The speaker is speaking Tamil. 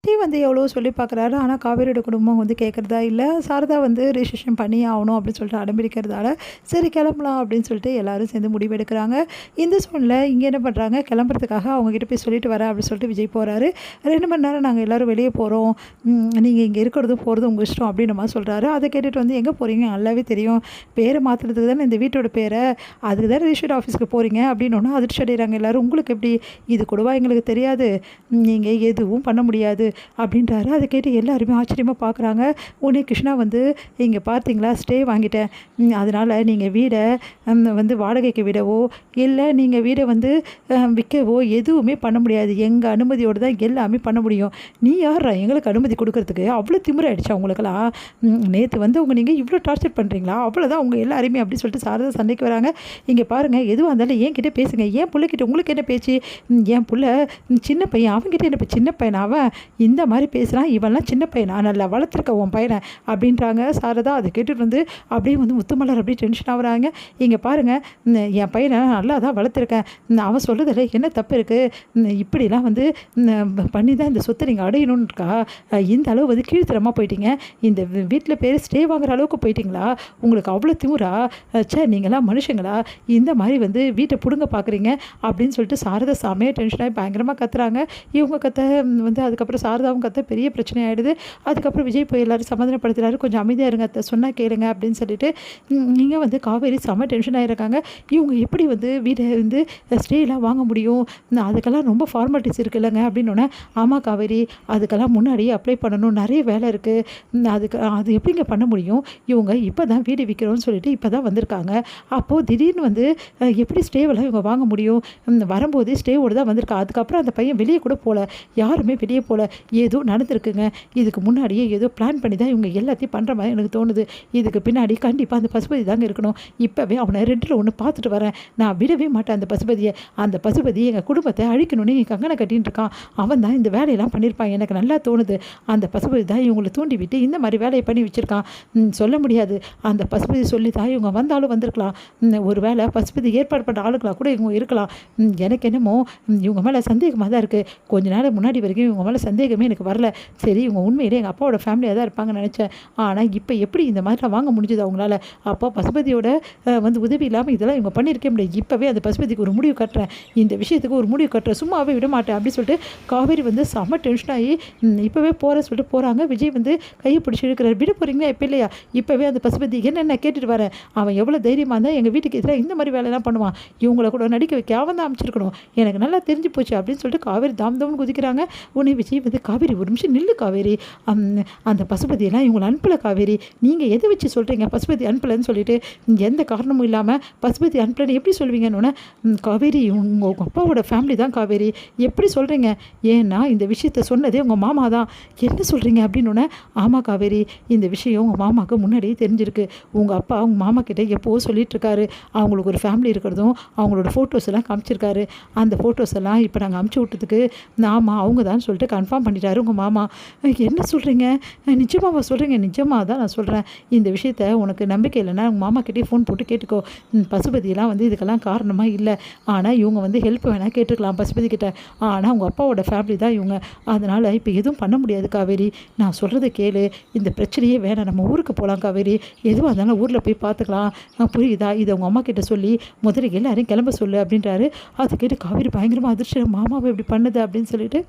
விஜய் வந்து எவ்வளோ சொல்லி பார்க்குறாரு. ஆனால் காவேரியோட குடும்பம் வந்து கேட்குறதா இல்ல. சாரதா வந்து ரிஜிஸ்ட்ரேஷன் பண்ணியே ஆகணும் அப்படின்னு சொல்லிட்டு அடம்பிடிக்கிறதால, சரி கிளம்பலாம் அப்படின்னு சொல்லிட்டு எல்லாரும் சேர்ந்து முடிவெடுக்கிறாங்க. இந்த சூழ்நிலை இங்கே என்ன பண்ணுறாங்க, கிளம்புறதுக்காக அவங்ககிட்ட போய் சொல்லிட்டு வரேன் அப்படின்னு சொல்லிட்டு விஜய் போகிறாரு. 2 மணி நேரம் நாங்கள் எல்லோரும் வெளியே போகிறோம். நீங்கள் இங்கே இருக்கிறதும் போகிறதும் உங்கள் இஷ்டம் அப்படின்ற மாதிரி சொல்கிறாரு. அதை கேட்டுட்டு வந்து எங்கே போகிறீங்க, நல்லாவே தெரியும். பேரை மாற்றுறதுக்கு தானே இந்த வீட்டோட பேரை, அதுக்கு தான் ரிஜிஸ்டர்ட் ஆஃபீஸ்க்கு போகிறீங்க அப்படின்னு ஒன்று அதிர்ச்சி அடைகிறாங்க எல்லோரும். உங்களுக்கு எப்படி இது கூடவா எங்களுக்கு தெரியாது, நீங்கள் எதுவும் பண்ண முடியாது அப்படின்றாரு. அதை கேட்டு எல்லாருமே ஆச்சரியமாக பார்க்குறாங்க. உடனே கிருஷ்ணா வந்து இங்கே பார்த்தீங்களா ஸ்டே வாங்கிட்டேன், அதனால் நீங்கள் வீடை வந்து வாடகைக்கு விடவோ இல்லை நீங்கள் வீடை வந்து விற்கவோ எதுவுமே பண்ண முடியாது. எங்கள் அனுமதியோடு தான் எல்லாமே பண்ண முடியும். நீ யாரா எங்களுக்கு அனுமதி கொடுக்கறதுக்கு, அவ்வளோ திமிராயிடுச்சா உங்களுக்கெல்லாம்? நேற்று வந்து நீங்கள் இவ்வளோ டார்ச்சர் பண்ணுறீங்களா, அவ்வளோதான் உங்கள் எல்லாருமே அப்படி சொல்லிட்டு சாரதா சண்டைக்கு வராங்க. இங்கே பாருங்கள், எதுவாக இருந்தாலும் என்கிட்ட பேசுங்க, என் பிள்ளைக்கிட்ட உங்களுக்கு என்ன பேச்சு? என் பிள்ளை சின்ன பையன், அவங்ககிட்ட என்ன சின்ன பையன், அவன் இந்த மாதிரி பேசுகிறான், இவெல்லாம் சின்ன பையனா, நல்லா வளர்த்துருக்க உன் பையனை அப்படின்றாங்க சாரதா. அதை கேட்டுட்டு வந்து அப்படியே வந்து முத்துமலர் அப்படியே டென்ஷன் ஆகுறாங்க. இங்கே பாருங்கள், என் பையனை நல்லா தான் வளர்த்துருக்கேன், அவன் சொல்கிறதில்ல என்ன தப்பு இருக்குது, இப்படிலாம் வந்து பண்ணி தான் இந்த சொத்தை நீங்கள் அடையணும்னு இருக்கா? இந்த அளவு வந்து கீழ்த்தரமாக போயிட்டீங்க, இந்த வீட்டில் பேர் ஸ்டே வாங்குற அளவுக்கு போயிட்டீங்களா? உங்களுக்கு அவ்வளோ திமுறா? சே, நீங்களாம் மனுஷங்களா? இந்த மாதிரி வந்து வீட்டை பிடுங்க பார்க்குறீங்க அப்படின்னு சொல்லிட்டு சாரதா சாமையாக டென்ஷனாகி பயங்கரமாக கத்துறாங்க. இவங்க கத்த வந்து அதுக்கப்புறம் சாரதாவும் கத்த பெரிய பிரச்சனை ஆகிடுது. அதுக்கப்புறம் விஜய் போய் எல்லாரும் சமாதானப்படுத்துறாரு. கொஞ்சம் அமைதியாக இருங்க அத்தை, சொன்னால் கேளுங்க அப்படின்னு சொல்லிட்டு. நீங்கள் வந்து காவேரி செம்ம டென்ஷன் ஆகிருக்காங்க. இவங்க எப்படி வந்து வீடை வந்து ஸ்டேலாம் வாங்க முடியும், அதுக்கெல்லாம் ரொம்ப ஃபார்மாலிட்டிஸ் இருக்குது இல்லைங்க அப்படின்னோடனே, ஆமாம் காவேரி, அதுக்கெல்லாம் முன்னாடியே அப்ளை பண்ணணும், நிறைய வேலை இருக்குது, அது எப்படிங்க பண்ண முடியும்? இவங்க இப்போ தான் வீடு விற்கிறோன்னு சொல்லிட்டு இப்போ தான் வந்திருக்காங்க. அப்போது திடீர்னு வந்து எப்படி ஸ்டேவெல்லாம் இவங்க வாங்க முடியும்? வரும்போது ஸ்டேவோடு தான் வந்திருக்கா. அதுக்கப்புறம் அந்த பையன் வெளியே கூட போகல, யாருமே வெளியே போகல, ஏதோ நடந்திருக்குங்க. இதுக்கு முன்னாடியே ஏதோ பிளான் பண்ணி தான் இவங்க எல்லாத்தையும் பண்ணுற மாதிரி எனக்கு தோணுது. இதுக்கு பின்னாடி கண்டிப்பாக அந்த பசுபதி தாங்க இருக்கணும். இப்போவே அவனை 2ல் 1 பார்த்துட்டு வரேன். நான் விடவே மாட்டேன் அந்த பசுபதியை. அந்த பசுபதி எங்கள் குடும்பத்தை அழிக்கணும்னு இங்கே கங்கனை கட்டின்னு இருக்கான். அவன் தான் இந்த வேலையெல்லாம் பண்ணியிருப்பான். எனக்கு நல்லா தோணுது, அந்த பசுபதி தான் இவங்களை தூண்டி விட்டு இந்த மாதிரி வேலையை பண்ணி வச்சுருக்கான். சொல்ல முடியாது, அந்த பசுபதி சொல்லி தான் இவங்க வந்தாலும் வந்திருக்கலாம். ஒரு வேளை பசுபதி ஏற்பாடு பண்ண ஆளுங்களாக கூட இவங்க இருக்கலாம். எனக்கு என்னமோ இவங்க மேலே சந்தேகமாக தான் இருக்குது. கொஞ்ச நேரம் முன்னாடி வரைக்கும் இவங்க மேலே சந்தேகமே எனக்கு வரல. சரி, இவங்க உண்மையிலே எங்கள் அப்பாவோட ஃபேமிலியாக தான் இருப்பாங்கன்னு நினச்சேன். ஆனால் இப்போ எப்படி இந்த மாதிரிலாம் வாங்க முடிஞ்சது அவங்களால? அப்போ பசுபதியோட வந்து உதவி இல்லாமல் இதெல்லாம் இவங்க பண்ணியிருக்கே முடியாது. இப்போவே அந்த பசுபதிக்கு ஒரு முடிவு கட்டுறேன், இந்த விஷயத்துக்கு ஒரு முடிவு கட்டுறேன், சும்மாவே விட மாட்டேன் அப்படின்னு சொல்லிட்டு காவேரி வந்து செம்ம டென்ஷனாகி இப்போவே போகிற சொல்லிட்டு போகிறாங்க. விஜய் வந்து கையை பிடிச்சி இழுக்கிறார். விட போகிறீங்களா இப்போ இல்லையா? இப்போவே அந்த பசுபதி என்னென்ன கேட்டுட்டு வரேன், அவன் எவ்வளோ தைரியமாக இருந்தால் எங்கள் வீட்டுக்கு எதிராக இந்த மாதிரி வேலையெல்லாம் பண்ணுவான், இவங்கள கூட நடிக்க வைக்க அவன் தான் அமைச்சிருக்கணும், எனக்கு நல்லா தெரிஞ்சு போச்சு அப்படின்னு சொல்லிட்டு காவேரி தாம் தாம்னு குதிக்கிறாங்க. உடனே விஜய் வந்து காவேரி ஒரு நிமிஷம் நில்லு காவேரி, அந்த பசுபதியெல்லாம் இவங்களை அனுப்பலை காவேரி, நீங்கள் எதை வச்சு சொல்கிறீங்க பசுபதி அனுப்பலைன்னு சொல்லிட்டு? எந்த காரணமும் இல்லாமல் பசுபதி அனுப்பலைன்னு எப்படி சொல்வீங்கன்னு? காவேரி உங்கள் அப்பாவோட ஃபேமிலி தான் காவேரி, எப்படி சொல்கிறீங்க? ஏன்னா இந்த விஷயத்த சொன்னதே உங்கள் மாமா தான். என்ன சொல்கிறீங்க அப்படின்னு? ஆமாம் காவேரி, இந்த விஷயம் உங்கள் மாமாவுக்கு முன்னாடியே தெரிஞ்சிருக்கு. உங்கள் அப்பா உங்கள் மாமா கிட்டே எப்போவோ சொல்லிட்டு இருக்காரு, அவங்களுக்கு ஒரு ஃபேமிலி இருக்கிறதும் அவங்களோட ஃபோட்டோஸ் எல்லாம் காமிச்சிருக்காரு. அந்த ஃபோட்டோஸ் எல்லாம் இப்போ நாங்கள் அமுச்சு விட்டதுக்கு ஆமாம் அவங்க தான் சொல்லிட்டு கன்ஃபார்ம் பண்ணிட்டாரு உங்கள் மாமா. என்ன சொல்கிறீங்க? நிஜமாவா சொல்கிறீங்க? நிஜமாக தான் நான் சொல்கிறேன். இந்த விஷயத்த உனக்கு நம்பிக்கை இல்லைன்னா உங்கள் மாமா கிட்டே ஃபோன் போட்டு கேட்டுக்கோ. பசுபதியெல்லாம் வந்து இதுக்கெல்லாம் காரணமாக இல்லை. ஆனால் இவங்க வந்து ஹெல்ப் வேணால் கேட்டுருக்கலாம் பசுபதி கிட்ட. ஆனால் அவங்க அப்பாவோட ஃபேமிலி தான் இவங்க. அதனால் இப்போ எதுவும் பண்ண முடியாது காவேரி, நான் சொல்கிறத கேளு. இந்த பிரச்சனையே வேணாம், நம்ம ஊருக்கு போகலாம் காவேரி, எதுவாக இருந்தாலும் ஊரில் போய் பார்த்துக்கலாம், புரியுதா? இதை அவங்க அம்மா கிட்ட சொல்லி முதல்ல எல்லாரையும் கிளம்ப சொல்லு அப்படின்றாரு. அதை கேட்டு காவேரி பயங்கரமாக அதிர்ச்சி, மாமாவை இப்படி பண்ணுது அப்படின்னு சொல்லிட்டு